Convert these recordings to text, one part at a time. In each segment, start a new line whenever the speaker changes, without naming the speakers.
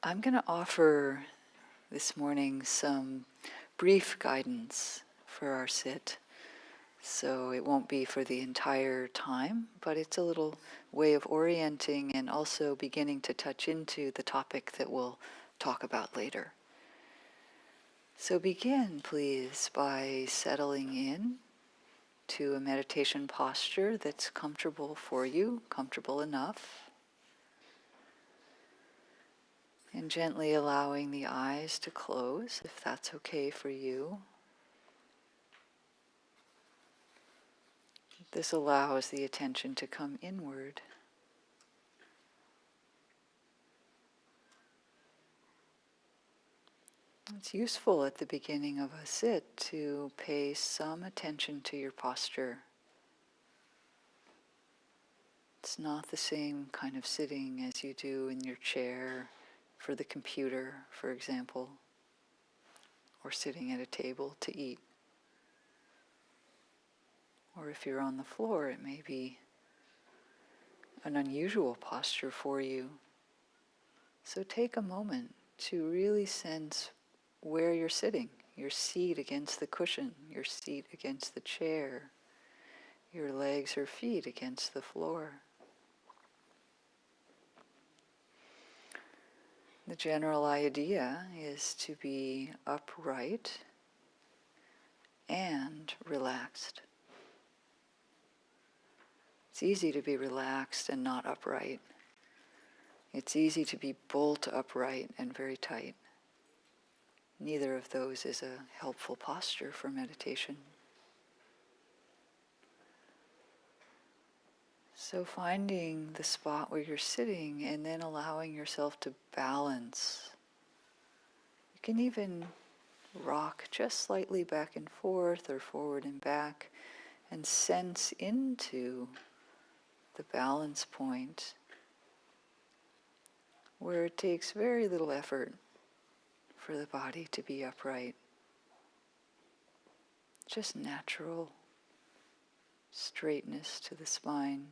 I'm going to offer this morning some brief guidance for our sit. So it won't be for the entire time, but it's a little way of orienting and also beginning to touch into the topic that we'll talk about later. So begin, please, by settling in to a meditation posture that's comfortable for you, comfortable enough. And gently allowing the eyes to close, if that's okay for you. This allows the attention to come inward. It's useful at the beginning of a sit to pay some attention to your posture. It's not the same kind of sitting as you do in your chair for the computer, for example, or sitting at a table to eat. Or if you're on the floor, it may be an unusual posture for you. So take a moment to really sense where you're sitting, your seat against the cushion, your seat against the chair, your legs or feet against the floor. The general idea is to be upright and relaxed. It's easy to be relaxed and not upright. It's easy to be bolt upright and very tight. Neither of those is a helpful posture for meditation. So finding the spot where you're sitting and then allowing yourself to balance. You can even rock just slightly back and forth or forward and back and sense into the balance point where it takes very little effort for the body to be upright. Just natural straightness to the spine,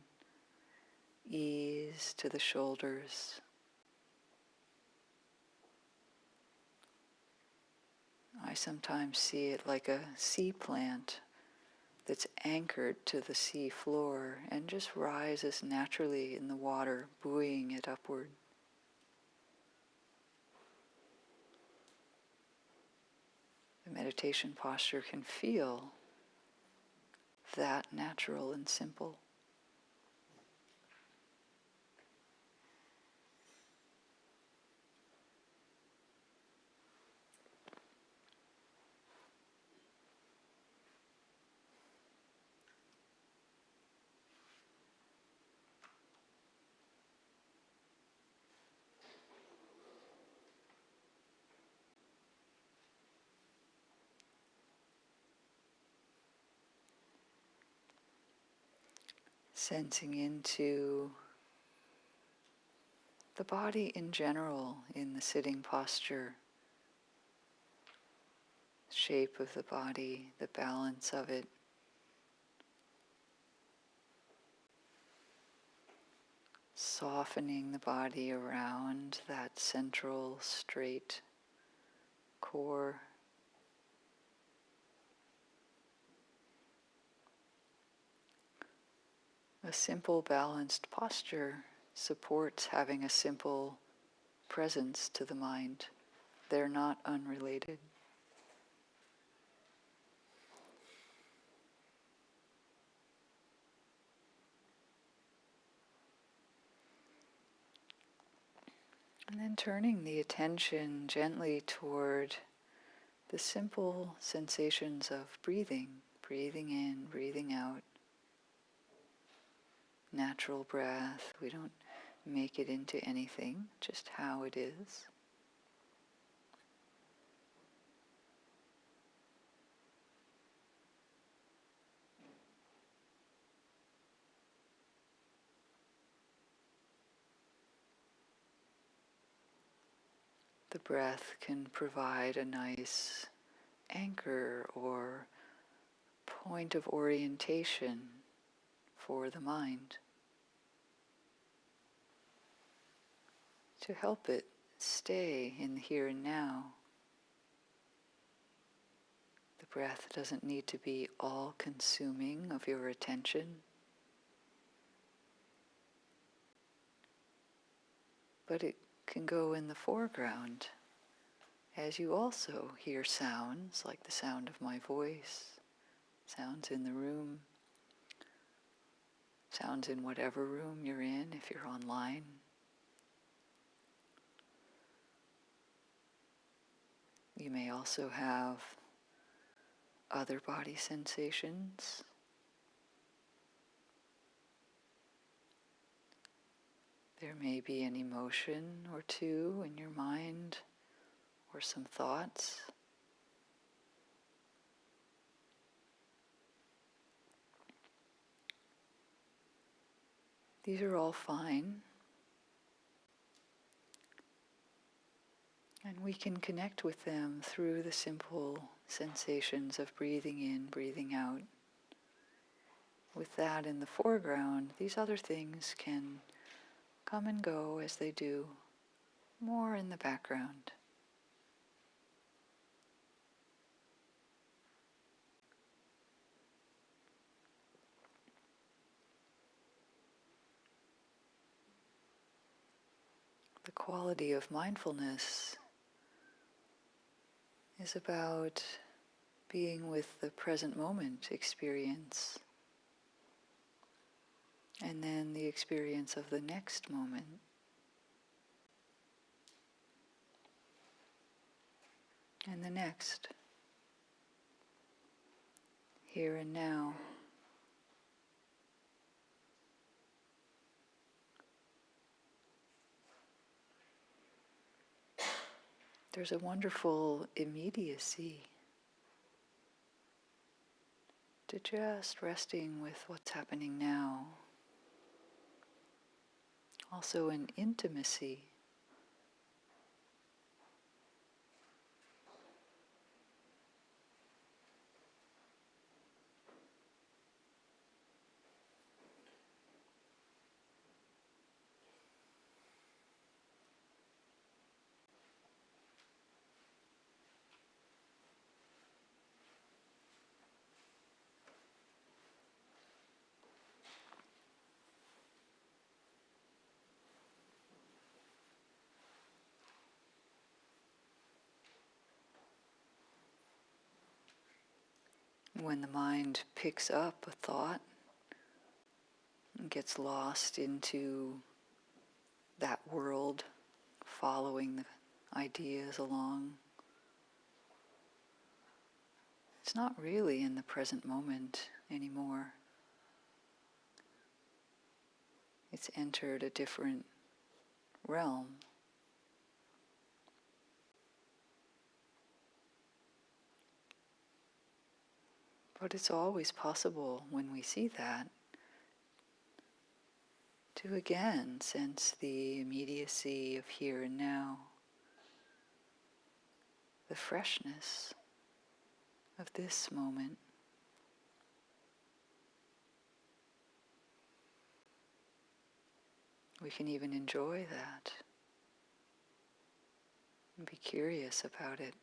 ease to the shoulders. I sometimes see it like a sea plant that's anchored to the sea floor and just rises naturally in the water, buoying it upward. The meditation posture can feel that natural and simple. Sensing into the body in general in the sitting posture, shape of the body, the balance of it. Softening the body around that central straight core. A simple balanced posture supports having a simple presence to the mind. They're not unrelated. And then turning the attention gently toward the simple sensations of breathing, breathing in, breathing out. Natural breath, we don't make it into anything, just how it is. The breath can provide a nice anchor or point of orientation for the mind to help it stay in the here and now. The breath doesn't need to be all-consuming of your attention, but it can go in the foreground as you also hear sounds like the sound of my voice, sounds in the room, sounds in whatever room you're in if you're online. You may also have other body sensations. There may be an emotion or two in your mind or some thoughts. These are all fine. And we can connect with them through the simple sensations of breathing in, breathing out. With that in the foreground, these other things can come and go as they do, more in the background. The quality of mindfulness is about being with the present moment experience, and then the experience of the next moment. And the next, here and now. There's a wonderful immediacy to just resting with what's happening now. Also an intimacy. When the mind picks up a thought and gets lost into that world, following the ideas along, it's not really in the present moment anymore. It's entered a different realm. But it's always possible when we see that to again sense the immediacy of here and now, the freshness of this moment. We can even enjoy that and be curious about it.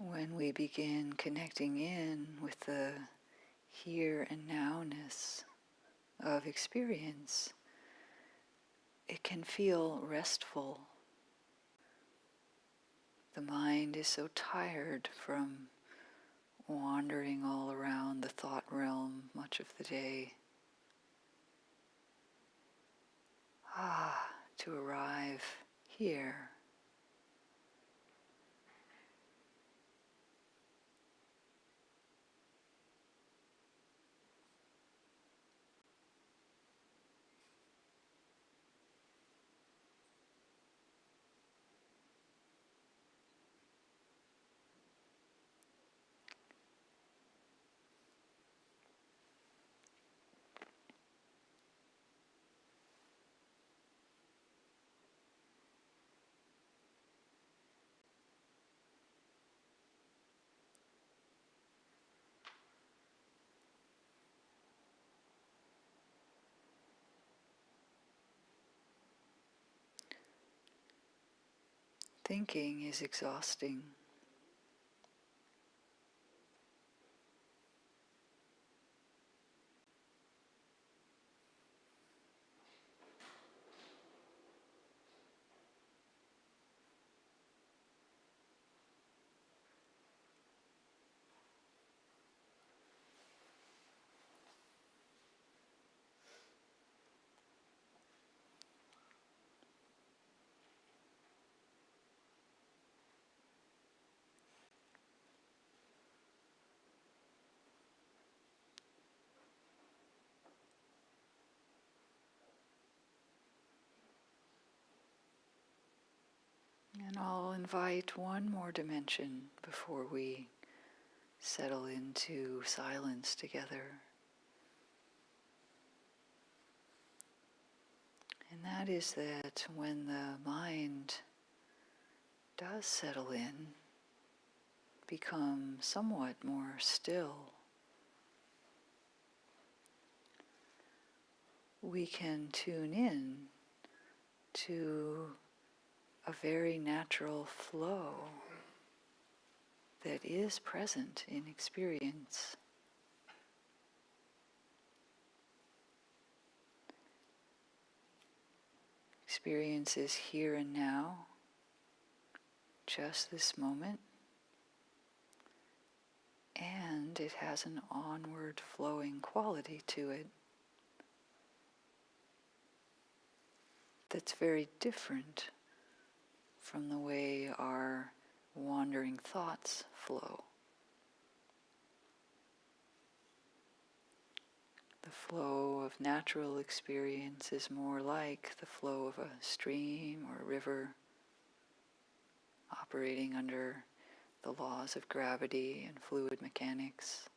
When we begin connecting in with the here and nowness of experience, it can feel restful. The mind is so tired from wandering all around the thought realm much of the day. To arrive here. Thinking is exhausting. And I'll invite one more dimension before we settle into silence together. And that is that when the mind does settle in, become somewhat more still, we can tune in to a very natural flow that is present in experience. Experience is here and now, just this moment, and it has an onward flowing quality to it that's very different from the way our wandering thoughts flow. The flow of natural experience is more like the flow of a stream or a river operating under the laws of gravity and fluid mechanics.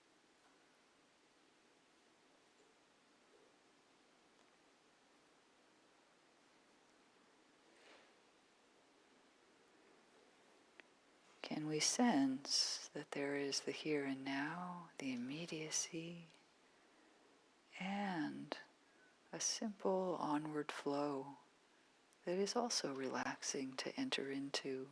Can we sense that there is the here and now, the immediacy, and a simple onward flow that is also relaxing to enter into?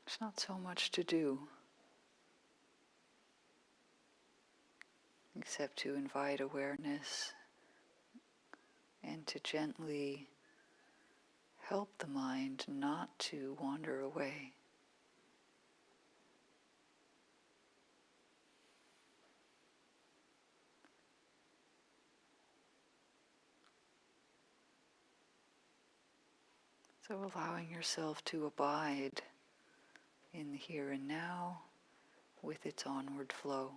There's not so much to do except to invite awareness and to gently help the mind not to wander away. So allowing yourself to abide in the here and now with its onward flow.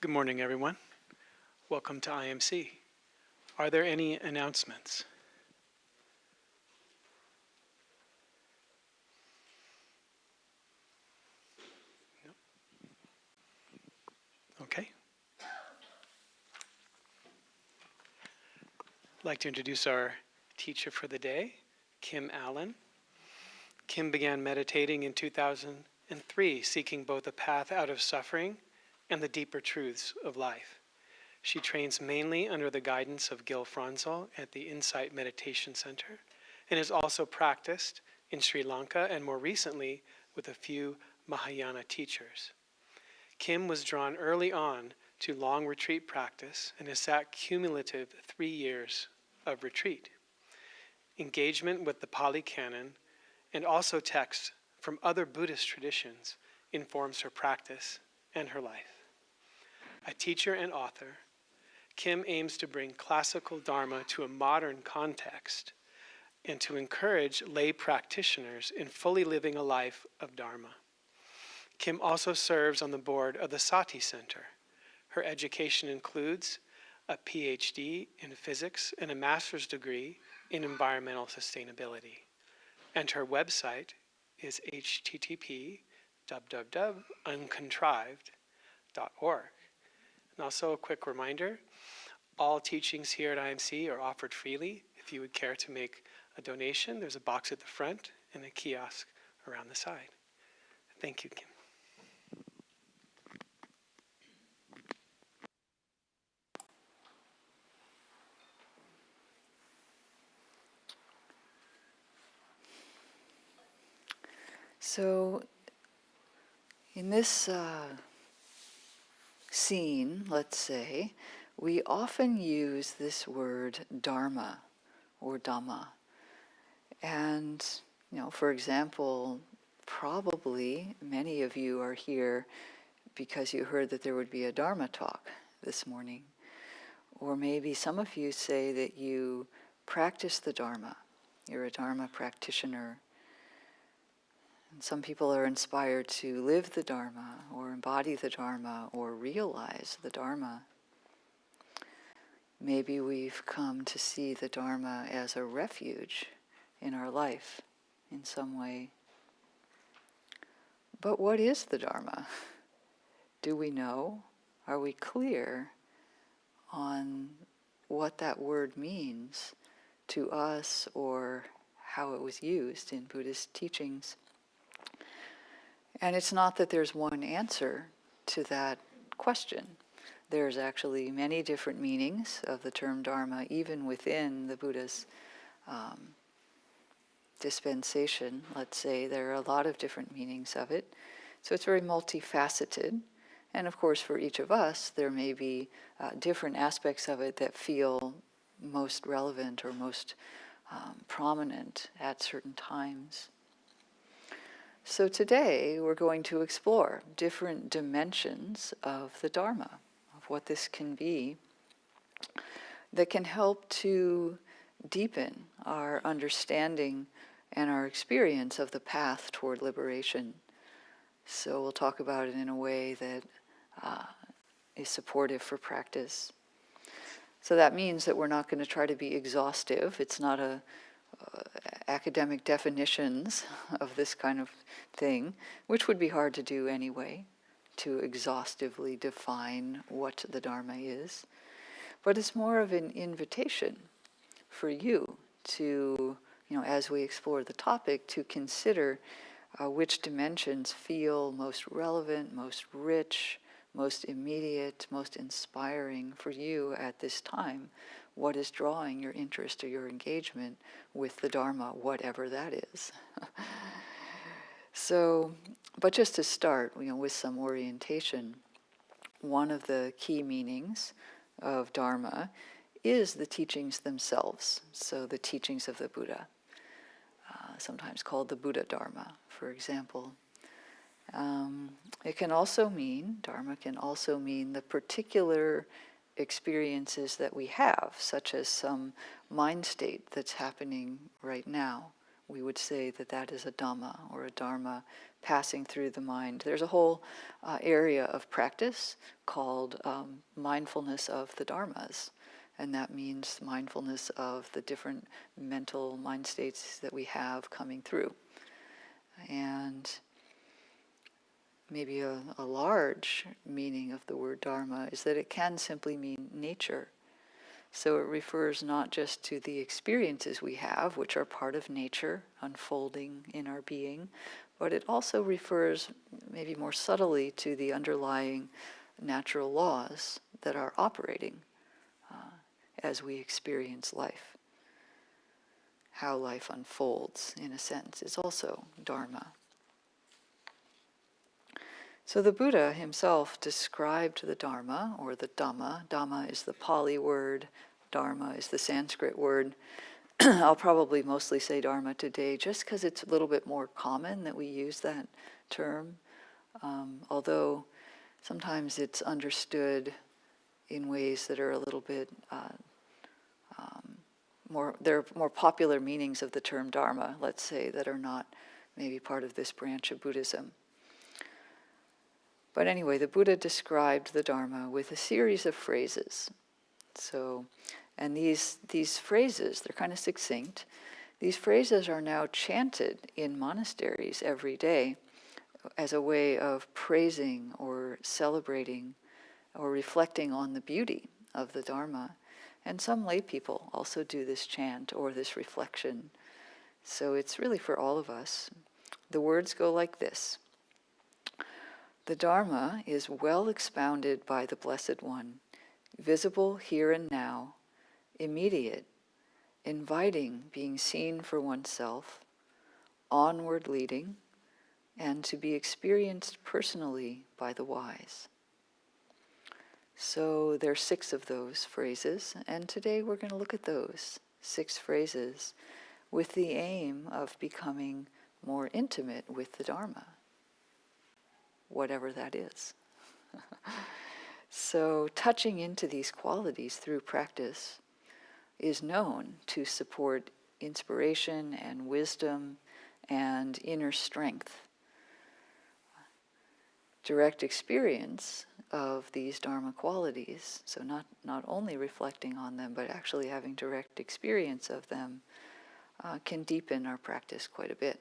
Good morning, everyone. Welcome to IMC. Are there any announcements? No? Okay. I'd like to introduce our teacher for the day, Kim Allen. Kim began meditating in 2003, seeking both a path out of suffering and the deeper truths of life. She trains mainly under the guidance of Gil Franzel at the Insight Meditation Center and has also practiced in Sri Lanka and more recently with a few Mahayana teachers. Kim was drawn early on to long retreat practice and has sat cumulative 3 years of retreat. Engagement with the Pali Canon and also texts from other Buddhist traditions informs her practice and her life. A teacher and author, Kim aims to bring classical Dharma to a modern context and to encourage lay practitioners in fully living a life of Dharma. Kim also serves on the board of the Sati Center. Her education includes a PhD in physics and a master's degree in environmental sustainability. And her website is http://uncontrived.org. And also a quick reminder, all teachings here at IMC are offered freely. If you would care to make a donation, there's a box at the front and a kiosk around the side. Thank you, Kim.
So, in this scene, let's say, we often use this word dharma or dhamma. And, for example, probably many of you are here because you heard that there would be a dharma talk this morning. Or maybe some of you say that you practice the dharma. You're a dharma practitioner. And some people are inspired to live the dharma or embody the dharma or realize the dharma. Maybe we've come to see the dharma as a refuge in our life in some way. But what is the dharma? Do we know? Are we clear on what that word means to us or how it was used in Buddhist teachings? And it's not that there's one answer to that question. There's actually many different meanings of the term dharma, even within the Buddha's dispensation, let's say. There are a lot of different meanings of it. So it's very multifaceted. And of course, for each of us, there may be different aspects of it that feel most relevant or most prominent at certain times. So today, we're going to explore different dimensions of the Dharma, of what this can be, that can help to deepen our understanding and our experience of the path toward liberation. So we'll talk about it in a way that is supportive for practice. So that means that we're not going to try to be exhaustive. It's not academic definitions of this kind of thing, which would be hard to do anyway, to exhaustively define what the Dharma is. But it's more of an invitation for you to, as we explore the topic, to consider which dimensions feel most relevant, most rich, most immediate, most inspiring for you at this time. What is drawing your interest or your engagement with the Dharma, whatever that is. So, but just to start, with some orientation, one of the key meanings of Dharma is the teachings themselves. So the teachings of the Buddha, sometimes called the Buddha Dharma, for example. It can also mean, Dharma can also mean the particular experiences that we have, such as some mind state that's happening right now we would say that that is a Dhamma or a Dharma passing through the mind. There's a whole area of practice called mindfulness of the Dharmas. And that means mindfulness of the different mental mind states that we have coming through. And maybe a large meaning of the word Dharma is that it can simply mean nature. So it refers not just to the experiences we have, which are part of nature, unfolding in our being, but it also refers maybe more subtly to the underlying natural laws that are operating as we experience life. How life unfolds, in a sense, is also Dharma. So the Buddha himself described the Dharma, or the Dhamma. Dhamma is the Pali word, Dharma is the Sanskrit word. I'll probably mostly say Dharma today just because it's a little bit more common that we use that term, although sometimes it's understood in ways that are a little bit there are more popular meanings of the term Dharma, let's say, that are not maybe part of this branch of Buddhism. But anyway, the Buddha described the Dharma with a series of phrases. So, and these phrases, they're kind of succinct. These phrases are now chanted in monasteries every day as a way of praising or celebrating or reflecting on the beauty of the Dharma. And some lay people also do this chant or this reflection. So it's really for all of us. The words go like this. The Dharma is well expounded by the Blessed One, visible here and now, immediate, inviting being seen for oneself, onward leading, and to be experienced personally by the wise. So there are 6 of those phrases, and today we're going to look at those 6 phrases with the aim of becoming more intimate with the Dharma, whatever that is. So touching into these qualities through practice is known to support inspiration and wisdom and inner strength. Direct experience of these Dharma qualities, so not only reflecting on them, but actually having direct experience of them, can deepen our practice quite a bit.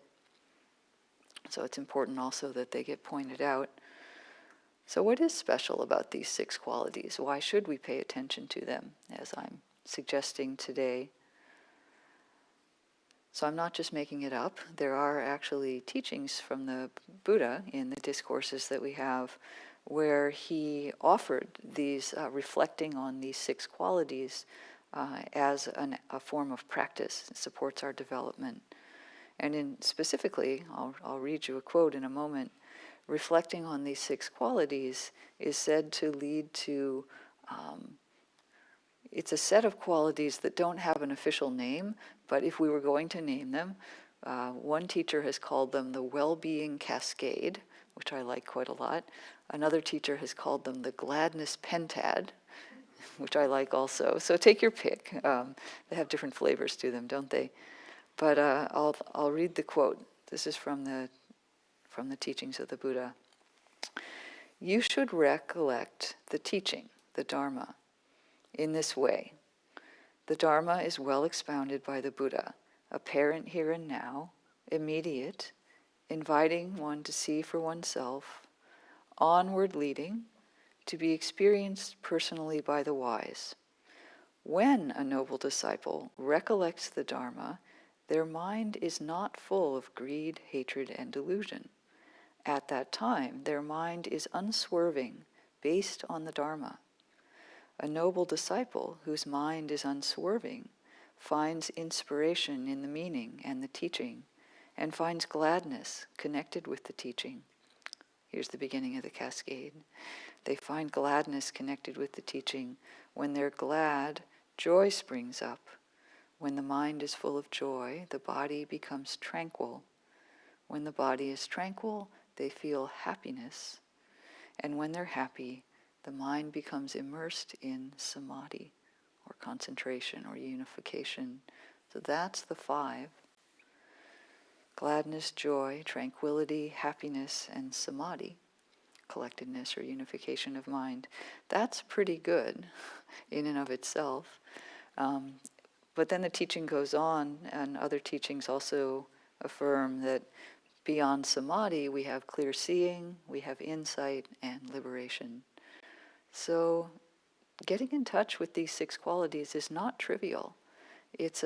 So it's important also that they get pointed out. So what is special about these 6 qualities? Why should we pay attention to them, as I'm suggesting today? So I'm not just making it up. There are actually teachings from the Buddha in the discourses that we have where he offered these, reflecting on these 6 qualities as a form of practice. It supports our development. And specifically, I'll read you a quote in a moment, reflecting on these 6 qualities is said to lead to, it's a set of qualities that don't have an official name, but if we were going to name them, one teacher has called them the well-being cascade, which I like quite a lot. Another teacher has called them the gladness pentad, which I like also. So take your pick. They have different flavors to them, don't they? But I'll read the quote. This is from the teachings of the Buddha. You should recollect the teaching, the Dharma, in this way. The Dharma is well expounded by the Buddha, apparent here and now, immediate, inviting one to see for oneself, onward leading, to be experienced personally by the wise. When a noble disciple recollects the Dharma, their mind is not full of greed, hatred, and delusion. At that time, their mind is unswerving, based on the Dharma. A noble disciple whose mind is unswerving finds inspiration in the meaning and the teaching, and finds gladness connected with the teaching. Here's the beginning of the cascade. They find gladness connected with the teaching. When they're glad, joy springs up. When the mind is full of joy, the body becomes tranquil. When the body is tranquil, they feel happiness. And when they're happy, the mind becomes immersed in samadhi, or concentration, or unification. So that's the 5. gladness, joy, tranquility, happiness, and samadhi, collectedness or unification of mind. That's pretty good in and of itself. But then the teaching goes on, and other teachings also affirm that beyond samadhi, we have clear seeing, we have insight, and liberation. So getting in touch with these 6 qualities is not trivial. It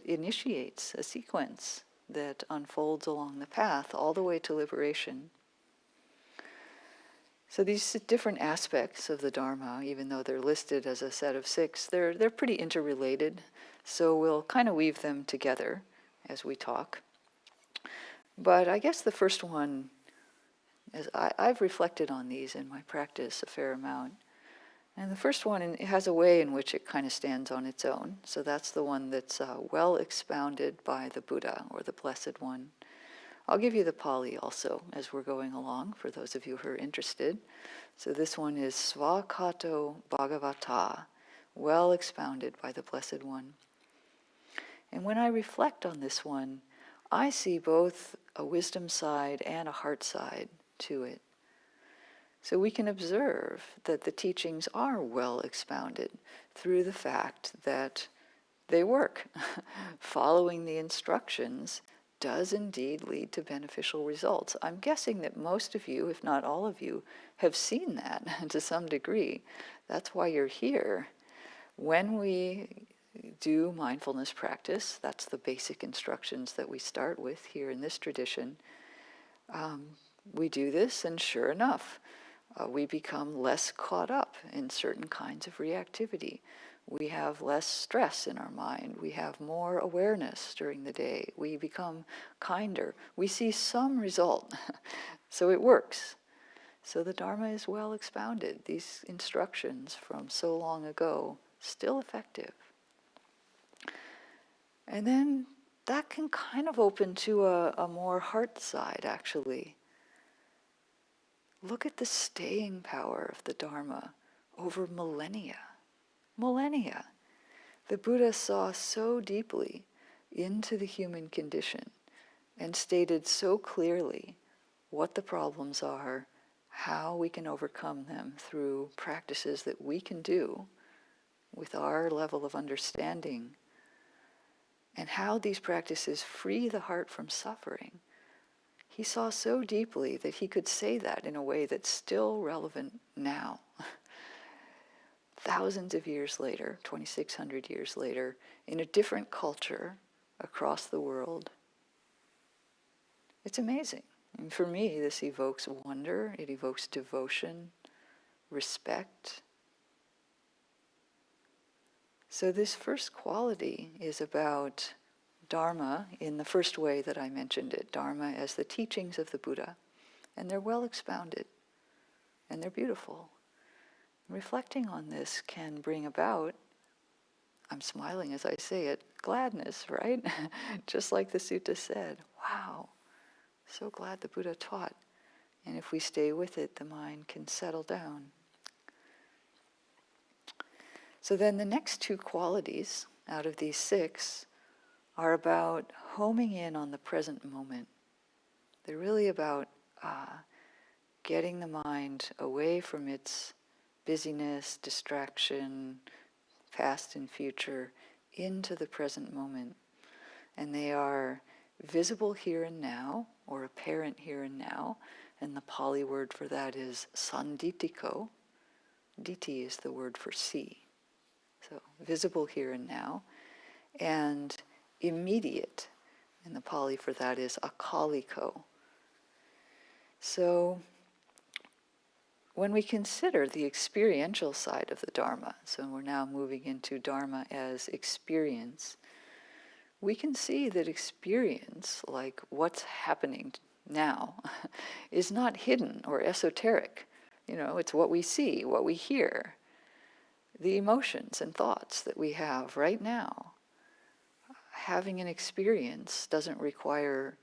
initiates a sequence that unfolds along the path all the way to liberation. So these different aspects of the Dharma, even though they're listed as a set of 6, they're pretty interrelated. So we'll kind of weave them together as we talk. But I guess the first one, is I've reflected on these in my practice a fair amount. And the first one, it has a way in which it kind of stands on its own. So that's the one that's well expounded by the Buddha, or the Blessed One. I'll give you the Pali also as we're going along, for those of you who are interested. So this one is Svakato Bhagavata, well expounded by the Blessed One. And when I reflect on this one, I see both a wisdom side and a heart side to it. So we can observe that the teachings are well expounded through the fact that they work. Following the instructions does indeed lead to beneficial results. I'm guessing that most of you, if not all of you, have seen that to some degree. That's why you're here. When we do mindfulness practice, that's the basic instructions that we start with here in this tradition. We do this, and sure enough, we become less caught up in certain kinds of reactivity. We have less stress in our mind. We have more awareness during the day. We become kinder. We see some result. So it works. So the Dharma is well expounded. These instructions from so long ago, still effective. And then that can kind of open to a more heart side, actually. Look at the staying power of the Dharma over millennia. Millennia. The Buddha saw so deeply into the human condition and stated so clearly what the problems are, how we can overcome them through practices that we can do with our level of understanding, and how these practices free the heart from suffering. He saw so deeply that he could say that in a way that's still relevant now. Thousands of years later, 2,600 years later, in a different culture across the world. It's amazing. And for me, this evokes wonder, it evokes devotion, respect. So this first quality is about Dharma in the first way that I mentioned it, Dharma as the teachings of the Buddha. And they're well expounded, and they're beautiful. Reflecting on this can bring about, I'm smiling as I say it, gladness, right? Just like the sutta said, wow, so glad the Buddha taught. And if we stay with it, the mind can settle down. So then the next 2 qualities out of these 6 are about homing in on the present moment. They're really about getting the mind away from its busyness, distraction, past and future, into the present moment. And they are visible here and now, or apparent here and now, and the Pali word for that is sanditiko. Diti is the word for see. So visible here and now, and immediate, and the Pali for that is akaliko. So when we consider the experiential side of the Dharma, so we're now moving into Dharma as experience, we can see that experience, like what's happening now, is not hidden or esoteric. You know, it's what we see, what we hear, the emotions and thoughts that we have right now. Having an experience doesn't require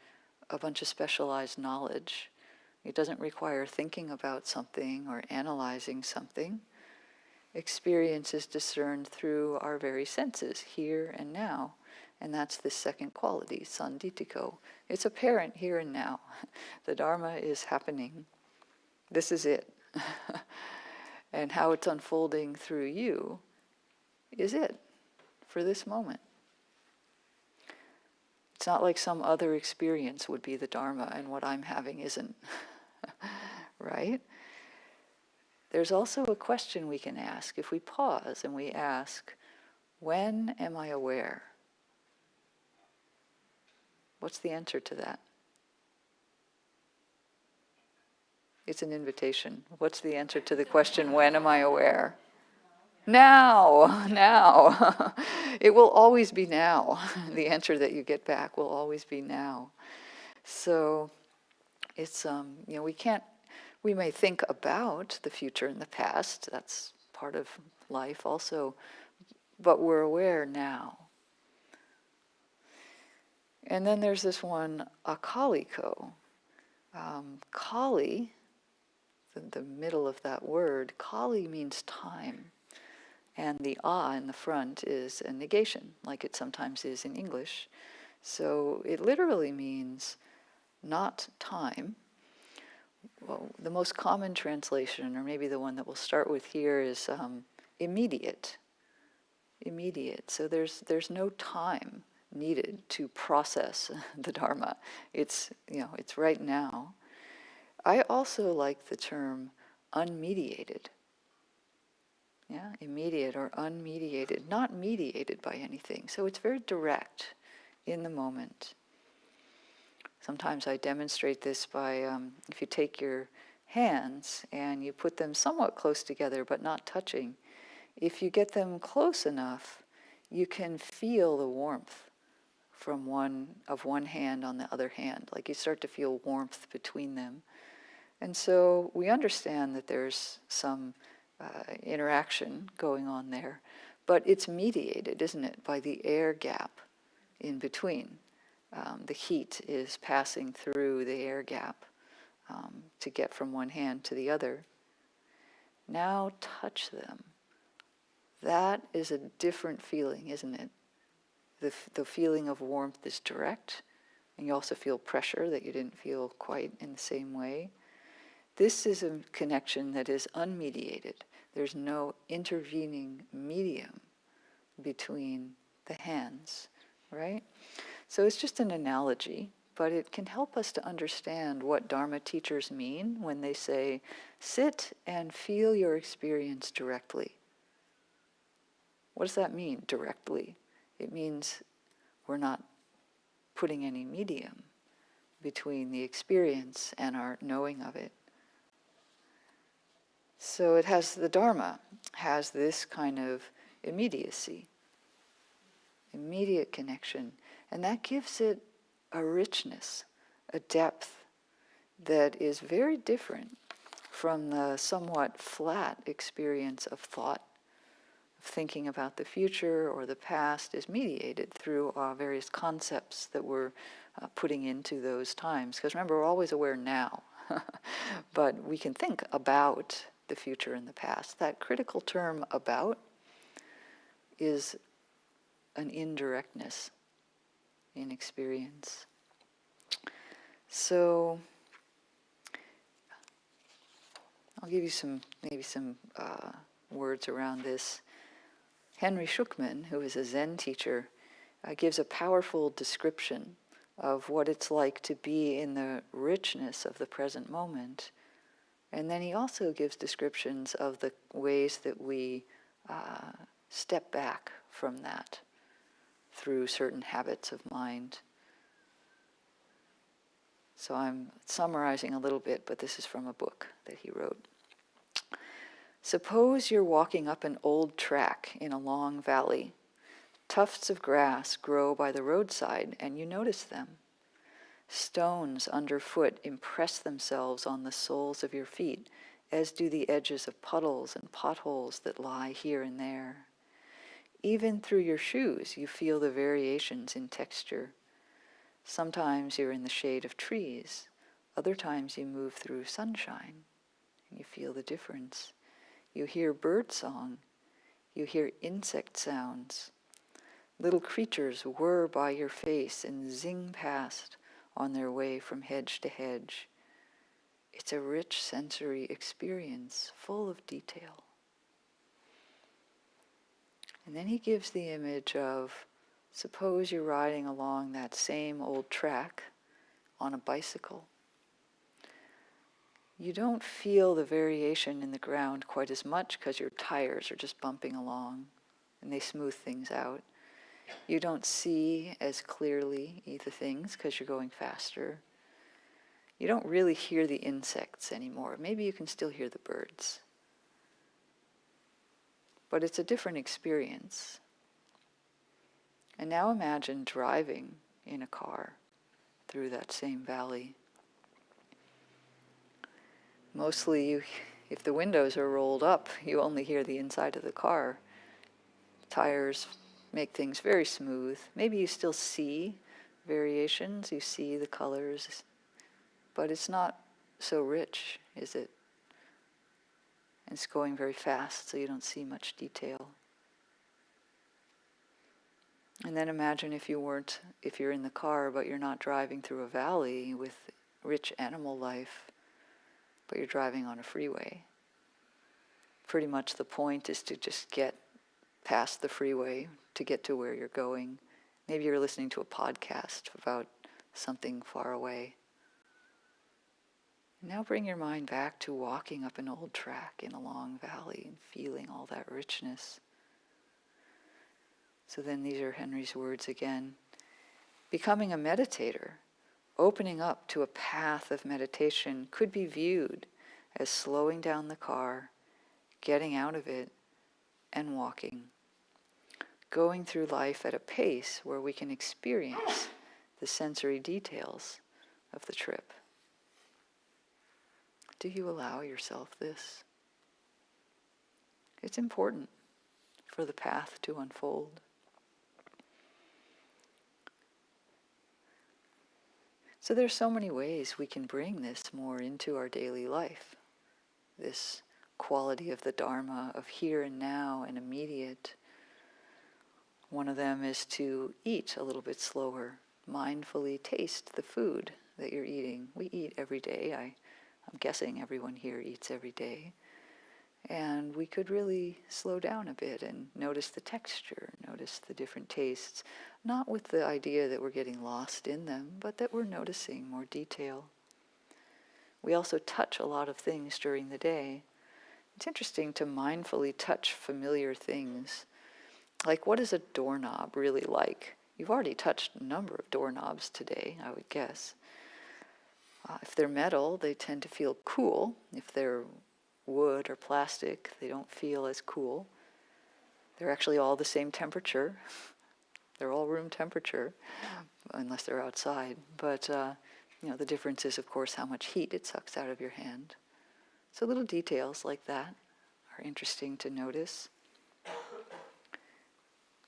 a bunch of specialized knowledge. It doesn't require thinking about something or analyzing something. Experience is discerned through our very senses, here and now. And that's the second quality, sanditiko. It's apparent here and now. The Dharma is happening. This is it. And how it's unfolding through you is it for this moment. It's not like some other experience would be the Dharma and what I'm having isn't. Right? There's also a question we can ask if we pause and we ask, when am I aware? What's the answer to that? It's an invitation. What's the answer to the question, when am I aware? Now, now. It will always be now. The answer that you get back will always be now. So it's, we may think about the future and the past, that's part of life also, but we're aware now. And then there's this one, akaliko. Kali, the middle of that word, Kali means time. And the a in the front is a negation, like it sometimes is in English. So it literally means not time. Well, the most common translation, or maybe the one that we'll start with here, is immediate. Immediate. So there's no time needed to process the Dharma. It's right now. I also like the term unmediated. Yeah, immediate or unmediated, not mediated by anything. So it's very direct in the moment. Sometimes I demonstrate this by, if you take your hands and you put them somewhat close together but not touching, if you get them close enough, you can feel the warmth from one hand on the other hand. Like you start to feel warmth between them. And so we understand that there's some interaction going on there, but it's mediated, isn't it, by the air gap in between. The heat is passing through the air gap to get from one hand to the other. Now touch them. That is a different feeling, isn't it? The feeling of warmth is direct, and you also feel pressure that you didn't feel quite in the same way. This is a connection that is unmediated. There's no intervening medium between the hands, right? So it's just an analogy, but it can help us to understand what Dharma teachers mean when they say, sit and feel your experience directly. What does that mean, directly? It means we're not putting any medium between the experience and our knowing of it. So it has, the Dharma has this kind of immediacy, immediate connection, and that gives it a richness, a depth that is very different from the somewhat flat experience of thought, of thinking about the future or the past is mediated through various concepts that we're putting into those times. Because remember, we're always aware now, but we can think about the future and the past. That critical term about is an indirectness in experience. So I'll give you maybe some words around this. Henry Shukman, who is a Zen teacher, gives a powerful description of what it's like to be in the richness of the present moment. And then he also gives descriptions of the ways that we step back from that through certain habits of mind. So I'm summarizing a little bit, but this is from a book that he wrote. Suppose you're walking up an old track in a long valley. Tufts of grass grow by the roadside, and you notice them. Stones underfoot impress themselves on the soles of your feet, as do the edges of puddles and potholes that lie here and there. Even through your shoes, you feel the variations in texture. Sometimes you're in the shade of trees. Other times you move through sunshine, and you feel the difference. You hear bird song. You hear insect sounds. Little creatures whir by your face and zing past on their way from hedge to hedge. It's a rich sensory experience full of detail. And then he gives the image of, suppose you're riding along that same old track on a bicycle. You don't feel the variation in the ground quite as much because your tires are just bumping along and they smooth things out. You don't see as clearly either things because you're going faster. You don't really hear the insects anymore. Maybe you can still hear the birds. But it's a different experience. And now imagine driving in a car through that same valley. Mostly, if the windows are rolled up, you only hear the inside of the car. Tires make things very smooth. Maybe you still see variations, you see the colors, but it's not so rich, is it? It's going very fast, so you don't see much detail. And then imagine if you're in the car, but you're not driving through a valley with rich animal life, but you're driving on a freeway. Pretty much the point is to just get past the freeway to get to where you're going. Maybe you're listening to a podcast about something far away. Now bring your mind back to walking up an old track in a long valley and feeling all that richness. So then these are Henry's words again. Becoming a meditator, opening up to a path of meditation, could be viewed as slowing down the car, getting out of it, and walking. Going through life at a pace where we can experience the sensory details of the trip. Do you allow yourself this? It's important for the path to unfold. So there's so many ways we can bring this more into our daily life. This quality of the Dharma, of here and now and immediate. One of them is to eat a little bit slower, mindfully taste the food that you're eating. We eat every day. I'm guessing everyone here eats every day. And we could really slow down a bit and notice the texture, notice the different tastes, not with the idea that we're getting lost in them, but that we're noticing more detail. We also touch a lot of things during the day. It's interesting to mindfully touch familiar things. Like, what is a doorknob really like? You've already touched a number of doorknobs today, I would guess. If they're metal, they tend to feel cool. If they're wood or plastic, they don't feel as cool. They're actually all the same temperature. They're all room temperature, unless they're outside. But the difference is, of course, how much heat it sucks out of your hand. So little details like that are interesting to notice.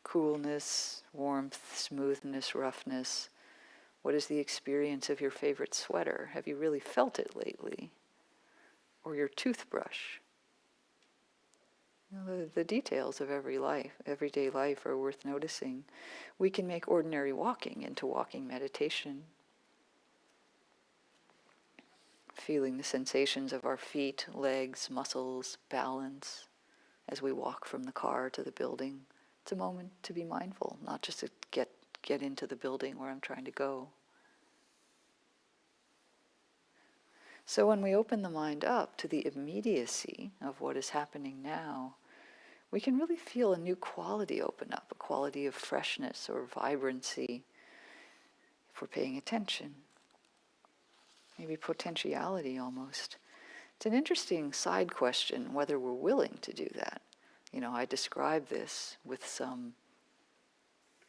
Coolness, warmth, smoothness, roughness. What is the experience of your favorite sweater? Have you really felt it lately? Or your toothbrush? The details of everyday life are worth noticing. We can make ordinary walking into walking meditation. Feeling the sensations of our feet, legs, muscles, balance as we walk from the car to the building. It's a moment to be mindful, not just to get into the building where I'm trying to go. So when we open the mind up to the immediacy of what is happening now, we can really feel a new quality open up, a quality of freshness or vibrancy if we're paying attention. Maybe potentiality almost. It's an interesting side question whether we're willing to do that. I describe this with some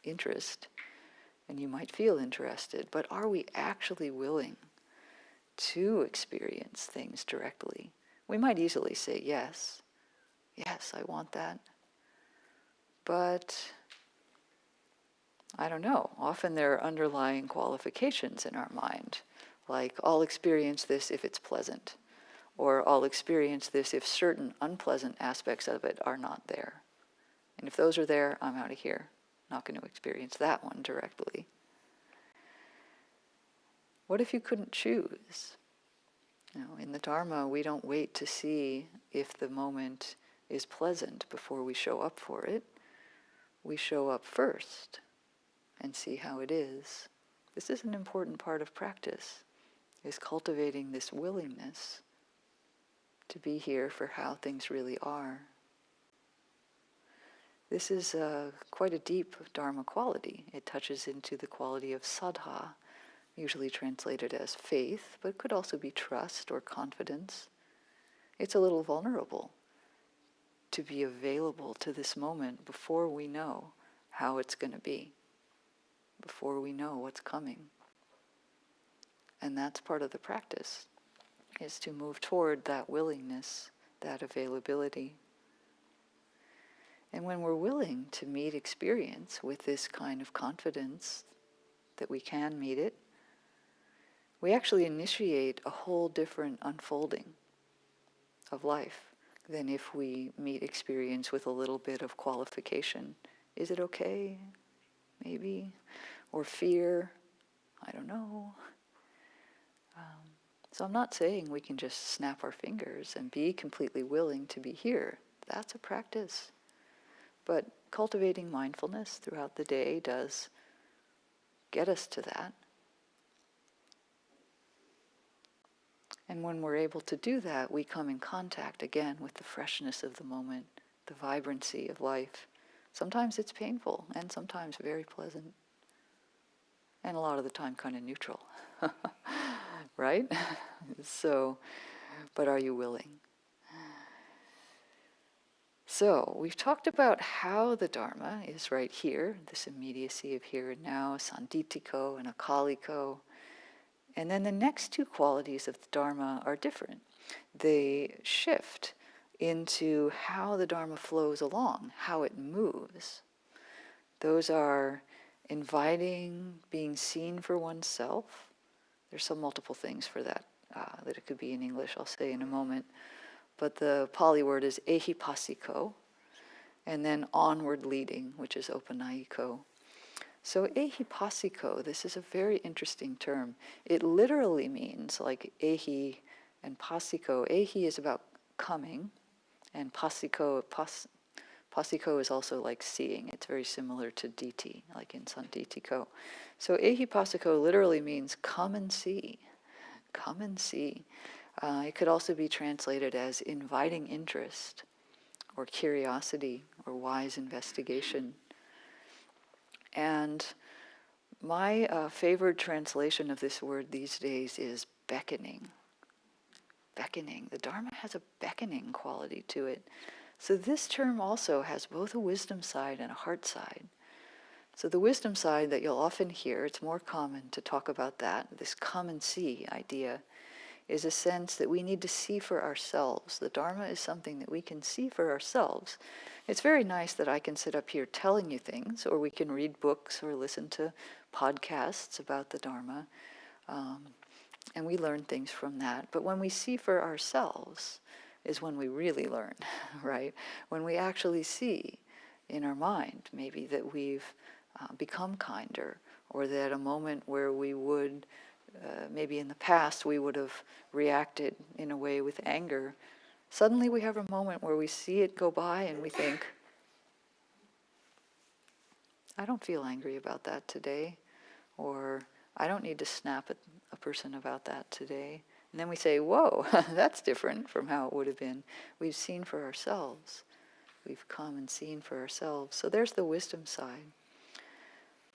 interest, and you might feel interested, but are we actually willing to experience things directly? We might easily say yes. Yes, I want that. But I don't know. Often there are underlying qualifications in our mind, like I'll experience this if it's pleasant, or I'll experience this if certain unpleasant aspects of it are not there. And if those are there, I'm out of here. not going to experience that one directly. What if you couldn't choose? In the Dharma, we don't wait to see if the moment is pleasant before we show up for it. We show up first and see how it is. This is an important part of practice, is cultivating this willingness to be here for how things really are. This is quite a deep Dharma quality. It touches into the quality of saddha, usually translated as faith, but could also be trust or confidence. It's a little vulnerable to be available to this moment before we know how it's going to be, before we know what's coming. And that's part of the practice, is to move toward that willingness, that availability. And when we're willing to meet experience with this kind of confidence that we can meet it, we actually initiate a whole different unfolding of life than if we meet experience with a little bit of qualification. Is it okay? Maybe. Or fear? I don't know. So I'm not saying we can just snap our fingers and be completely willing to be here. That's a practice. But cultivating mindfulness throughout the day does get us to that. And when we're able to do that, we come in contact again with the freshness of the moment, the vibrancy of life. Sometimes it's painful, and sometimes very pleasant. And a lot of the time kind of neutral. Right? So, but are you willing? So, we've talked about how the Dharma is right here, this immediacy of here and now, sanditiko and akaliko. And then the next two qualities of the Dharma are different. They shift into how the Dharma flows along, how it moves. Those are inviting, being seen for oneself. There's some multiple things for that, that it could be in English, I'll say in a moment. But the Pali word is ehipassiko, and then onward leading, which is opanayiko. So ehipassiko, this is a very interesting term. It literally means, like ehi and passiko, ehi is about coming, and passiko is also like seeing. It's very similar to diti, like in sanditiko. So ehipassiko literally means come and see. Come and see. It could also be translated as inviting interest, or curiosity, or wise investigation. And my favorite translation of this word these days is beckoning. Beckoning. The Dharma has a beckoning quality to it. So this term also has both a wisdom side and a heart side. So the wisdom side that you'll often hear, it's more common to talk about that, this come and see idea, is a sense that we need to see for ourselves. The Dharma is something that we can see for ourselves. It's very nice that I can sit up here telling you things, or we can read books or listen to podcasts about the Dharma, and we learn things from that. But when we see for ourselves is when we really learn, right? When we actually see in our mind maybe that we've become kinder, or that a moment where we would maybe in the past we would have reacted in a way with anger. Suddenly we have a moment where we see it go by and we think, I don't feel angry about that today, or I don't need to snap at a person about that today. And then we say, whoa, that's different from how it would have been. We've seen for ourselves. We've come and seen for ourselves. So there's the wisdom side.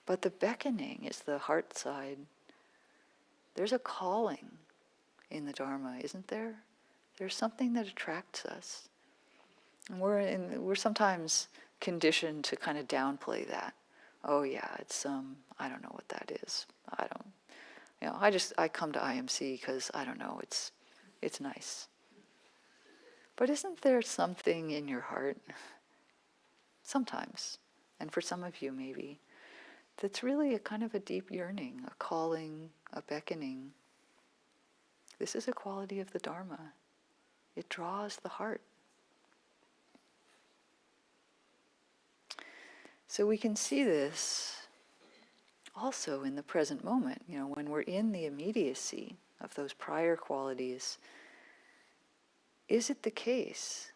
But the beckoning is the heart side. There's a calling in the Dharma, isn't there? There's something that attracts us. And we're sometimes conditioned to kind of downplay that. Oh yeah, it's I don't know what that is. I come to IMC because I don't know, it's nice. But isn't there something in your heart, sometimes, and for some of you maybe, that's really a kind of a deep yearning, a calling, a beckoning? This is a quality of the Dharma. It draws the heart. So we can see this also in the present moment, when we're in the immediacy of those prior qualities. Is it the case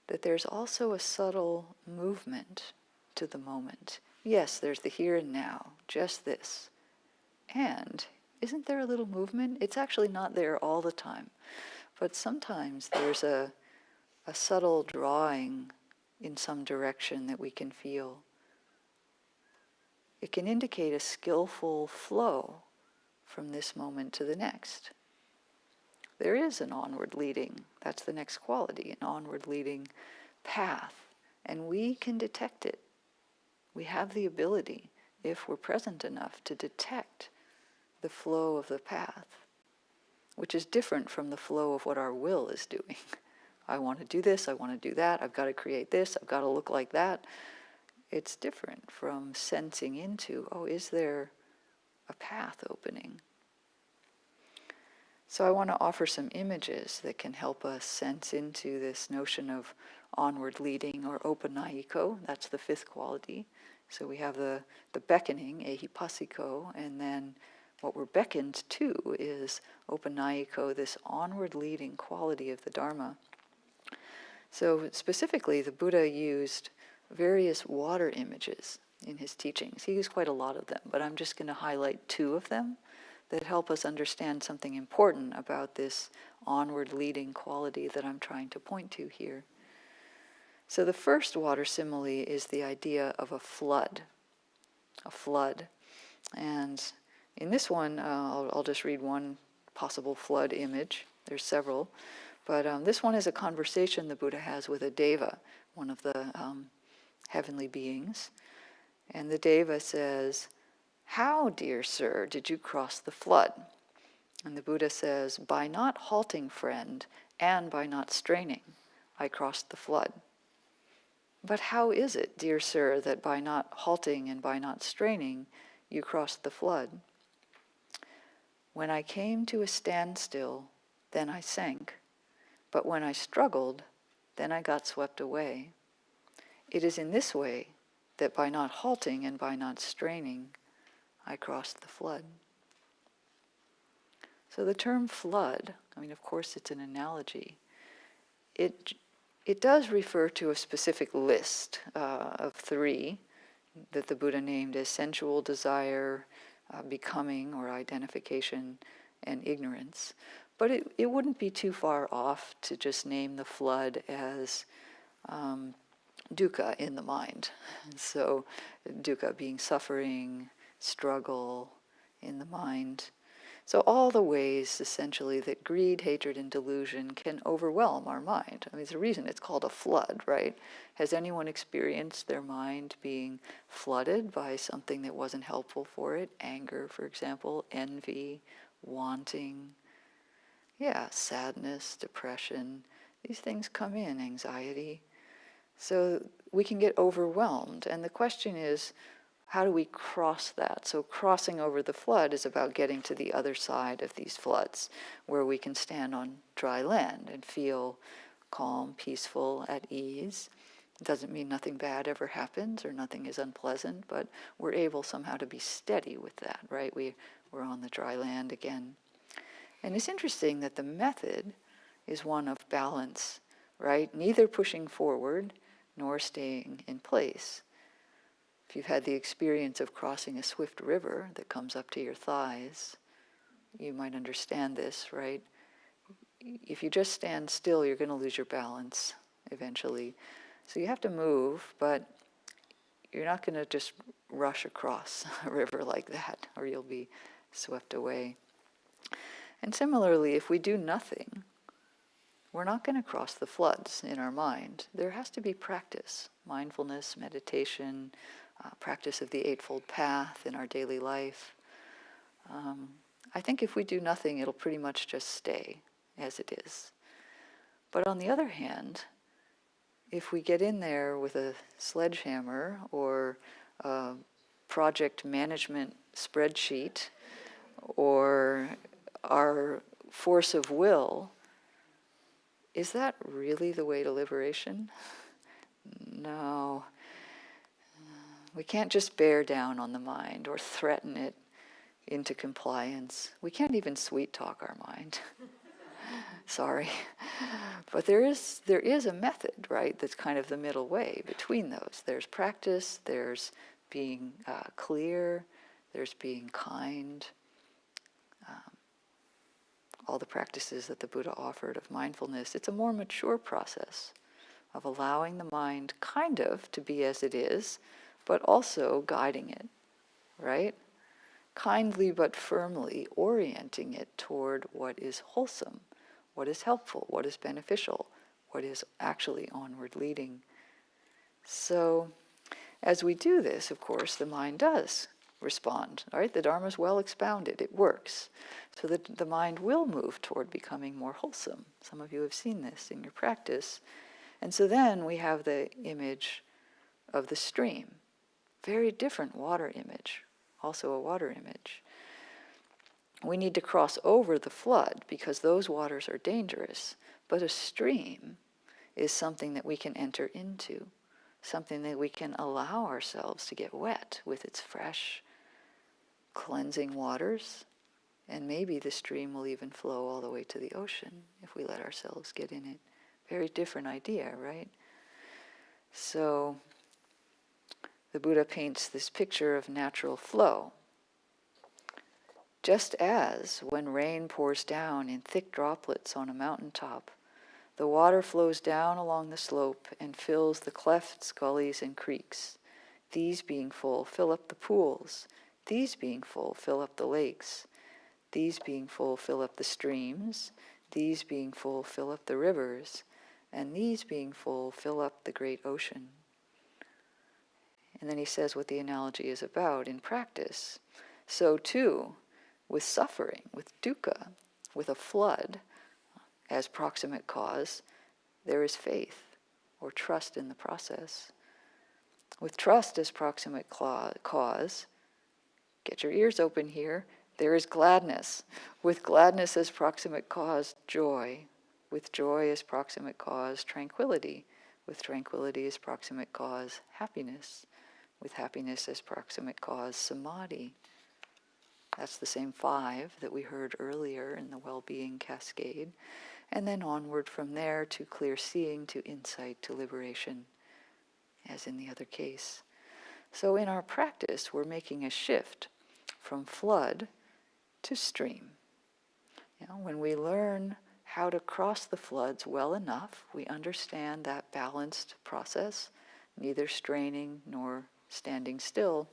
that there's also a subtle movement to the moment? Yes, there's the here and now, just this. And isn't there a little movement? It's actually not there all the time, but sometimes there's a subtle drawing in some direction that we can feel. It can indicate a skillful flow from this moment to the next. There is an onward leading, that's the next quality, an onward leading path, and we can detect it. We have the ability, if we're present enough, to detect the flow of the path, which is different from the flow of what our will is doing. I want to do this, I want to do that, I've got to create this, I've got to look like that. It's different from sensing into, is there a path opening? So I want to offer some images that can help us sense into this notion of onward leading, or opanayiko. That's the fifth quality. So we have the beckoning, ehipassiko, and then what we're beckoned to is opanayiko, this onward leading quality of the Dharma. So specifically, the Buddha used various water images in his teachings. He used quite a lot of them, but I'm just going to highlight two of them that help us understand something important about this onward leading quality that I'm trying to point to here. So the first water simile is the idea of a flood. A flood. And in this one, I'll just read one possible flood image. There's several. But this one is a conversation the Buddha has with a deva, one of the heavenly beings. And the deva says, "How, dear sir, did you cross the flood?" And the Buddha says, "By not halting, friend, and by not straining, I crossed the flood." "But how is it, dear sir, that by not halting and by not straining, you crossed the flood?" "When I came to a standstill, then I sank. But when I struggled, then I got swept away. It is in this way that by not halting and by not straining, I crossed the flood." So the term flood, of course it's an analogy. It does refer to a specific list of three that the Buddha named as sensual desire, becoming or identification, and ignorance. But it wouldn't be too far off to just name the flood as dukkha in the mind. So dukkha being suffering, struggle in the mind. So all the ways, essentially, that greed, hatred, and delusion can overwhelm our mind. It's the reason it's called a flood, right? Has anyone experienced their mind being flooded by something that wasn't helpful for it? Anger, for example, envy, wanting, sadness, depression. These things come in, anxiety. So we can get overwhelmed. And the question is, how do we cross that? So crossing over the flood is about getting to the other side of these floods, where we can stand on dry land and feel calm, peaceful, at ease. It doesn't mean nothing bad ever happens or nothing is unpleasant, but we're able somehow to be steady with that, right? We're on the dry land again. And it's interesting that the method is one of balance, right? Neither pushing forward nor staying in place. If you've had the experience of crossing a swift river that comes up to your thighs, you might understand this, right? If you just stand still, you're going to lose your balance eventually. So you have to move, but you're not going to just rush across a river like that, or you'll be swept away. And similarly, if we do nothing, we're not going to cross the floods in our mind. There has to be practice, mindfulness, meditation, practice of the Eightfold Path in our daily life. I think if we do nothing, it'll pretty much just stay as it is. But on the other hand, if we get in there with a sledgehammer or a project management spreadsheet or our force of will, is that really the way to liberation? No. We can't just bear down on the mind or threaten it into compliance. We can't even sweet talk our mind. Sorry. But there is a method, right, that's kind of the middle way between those. There's practice, there's being clear, there's being kind. All the practices that the Buddha offered of mindfulness, it's a more mature process of allowing the mind kind of to be as it is, but also guiding it, right? Kindly but firmly orienting it toward what is wholesome, what is helpful, what is beneficial, what is actually onward leading. So as we do this, of course, the mind does respond, right? The Dharma is well expounded, it works. So that the mind will move toward becoming more wholesome. Some of you have seen this in your practice. And so then we have the image of the stream. Very different water image, also a water image. We need to cross over the flood because those waters are dangerous. But a stream is something that we can enter into, something that we can allow ourselves to get wet with its fresh, cleansing waters. And maybe the stream will even flow all the way to the ocean if we let ourselves get in it. Very different idea, right? So the Buddha paints this picture of natural flow. Just as when rain pours down in thick droplets on a mountaintop, the water flows down along the slope and fills the clefts, gullies, and creeks. These being full, fill up the pools. These being full, fill up the lakes. These being full, fill up the streams. These being full, fill up the rivers. And these being full, fill up the great ocean. And then he says what the analogy is about in practice. So too, with suffering, with dukkha, with a flood as proximate cause, there is faith or trust in the process. With trust as proximate cause, get your ears open here, there is gladness. With gladness as proximate cause, joy. With joy as proximate cause, tranquility. With tranquility as proximate cause, happiness. With happiness as proximate cause, samadhi. That's the same 5 that we heard earlier in the well-being cascade. And then onward from there to clear seeing, to insight, to liberation, as in the other case. So in our practice, we're making a shift from flood to stream. When we learn how to cross the floods well enough, we understand that balanced process, neither straining nor standing still.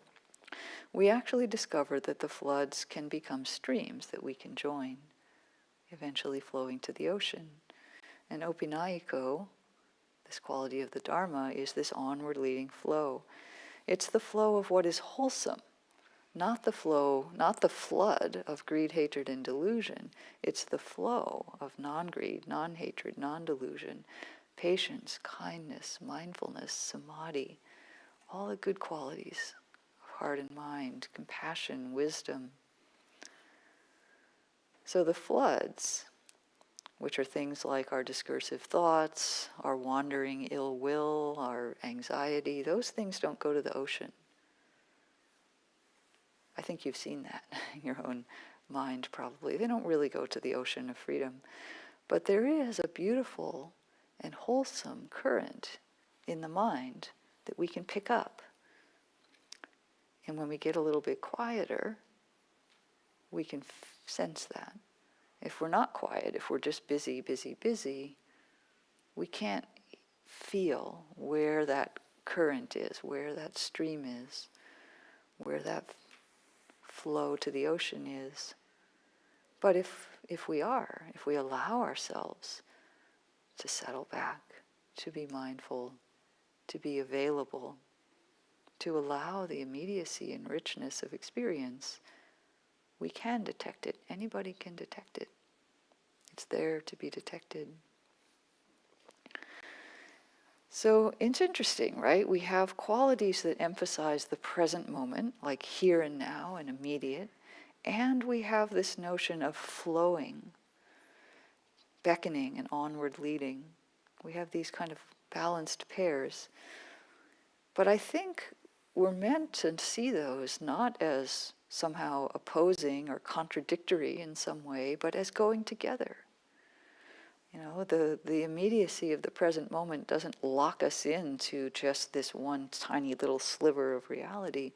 We actually discover that the floods can become streams that we can join, eventually flowing to the ocean. And opinayiko, this quality of the Dharma, is this onward leading flow. It's the flow of what is wholesome, not the flood of greed, hatred, and delusion. It's the flow of non-greed, non-hatred, non-delusion, patience, kindness, mindfulness, samadhi, all the good qualities of heart and mind, compassion, wisdom. So the floods, which are things like our discursive thoughts, our wandering ill will, our anxiety, those things don't go to the ocean. I think you've seen that in your own mind probably. They don't really go to the ocean of freedom. But there is a beautiful and wholesome current in the mind that we can pick up. And when we get a little bit quieter, we can sense that. If we're not quiet, if we're just busy, busy, busy, we can't feel where that current is, where that stream is, where that flow to the ocean is. But if we allow ourselves to settle back, to be mindful, to be available, to allow the immediacy and richness of experience, we can detect it. Anybody can detect it. It's there to be detected. So it's interesting, right? We have qualities that emphasize the present moment, like here and now and immediate, and we have this notion of flowing, beckoning and onward leading. We have these kind of balanced pairs. But I think we're meant to see those not as somehow opposing or contradictory in some way, but as going together. You know, the immediacy of the present moment doesn't lock us into just this one tiny little sliver of reality.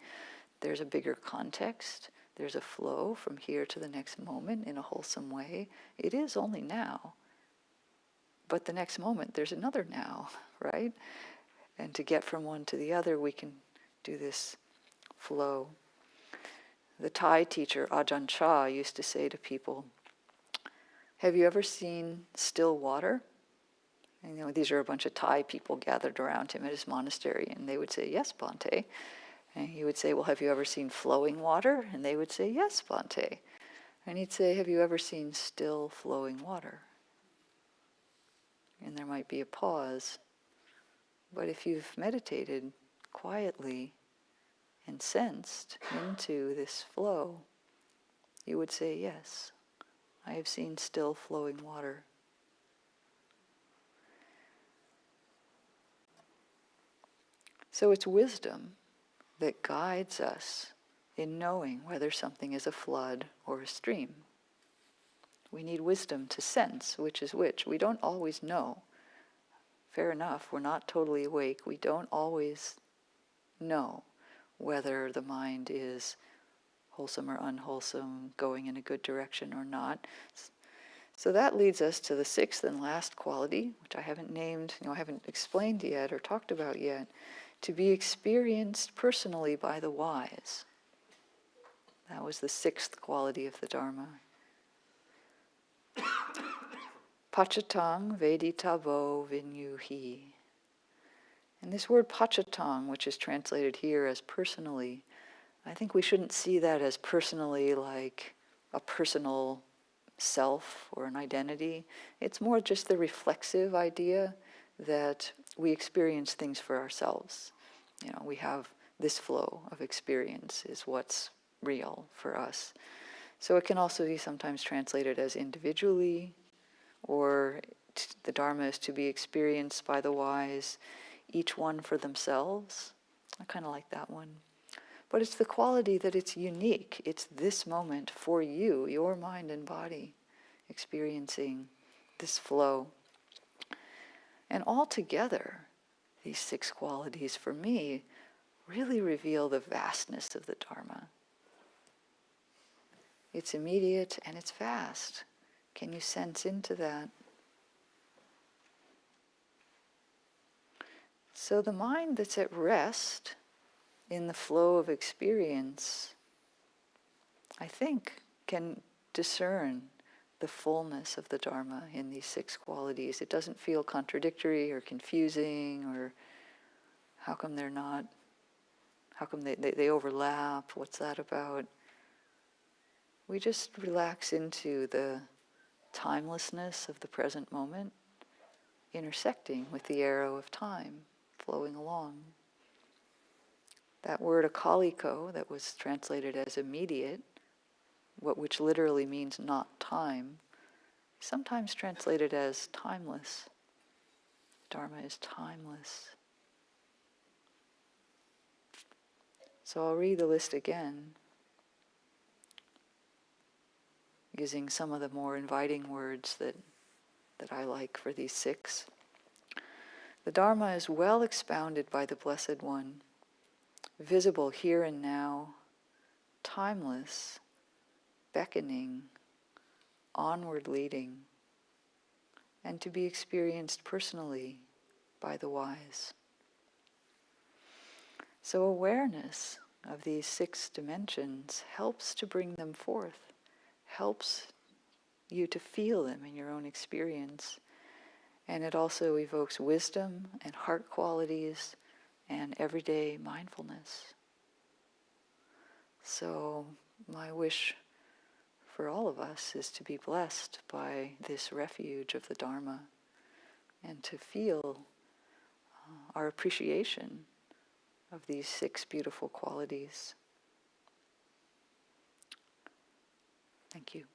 There's a bigger context. There's a flow from here to the next moment in a wholesome way. It is only now. But the next moment, there's another now, right? And to get from one to the other, we can do this flow. The Thai teacher Ajahn Chah used to say to people, have you ever seen still water? And, you know, these are a bunch of Thai people gathered around him at his monastery, and they would say, yes, Bhante. And he would say, well, have you ever seen flowing water? And they would say, yes, Bhante. And he'd say, have you ever seen still flowing water? And there might be a pause. But if you've meditated quietly and sensed into this flow, you would say, yes, I have seen still flowing water. So it's wisdom that guides us in knowing whether something is a flood or a stream. We need wisdom to sense which is which. We don't always know. Fair enough, we're not totally awake. We don't always know whether the mind is wholesome or unwholesome, going in a good direction or not. So that leads us to the sixth and last quality, which I haven't named, I haven't explained yet or talked about yet, to be experienced personally by the wise. That was the sixth quality of the Dharma. Pachatang veditavo vinyuhi. And this word pachatang, which is translated here as personally, I think we shouldn't see that as personally like a personal self or an identity. It's more just the reflexive idea that we experience things for ourselves. You know, we have this flow of experience is what's real for us. So it can also be sometimes translated as individually, or the Dharma is to be experienced by the wise, each one for themselves. I kind of like that one. But it's the quality that it's unique. It's this moment for you, your mind and body, experiencing this flow. And altogether, these six qualities for me really reveal the vastness of the Dharma. It's immediate and it's vast. Can you sense into that? So the mind that's at rest in the flow of experience, I think, can discern the fullness of the Dharma in these six qualities. It doesn't feel contradictory or confusing or how come they're not, how come they overlap, what's that about? We just relax into the timelessness of the present moment, intersecting with the arrow of time, flowing along. That word akaliko that was translated as immediate, which literally means not time, sometimes translated as timeless. Dharma is timeless. So I'll read the list again, using some of the more inviting words that I like for these six. The Dharma is well expounded by the Blessed One, visible here and now, timeless, beckoning, onward leading, and to be experienced personally by the wise. So awareness of these six dimensions helps to bring them forth, helps you to feel them in your own experience. And it also evokes wisdom and heart qualities and everyday mindfulness. So my wish for all of us is to be blessed by this refuge of the Dharma and to feel our appreciation of these six beautiful qualities. Thank you.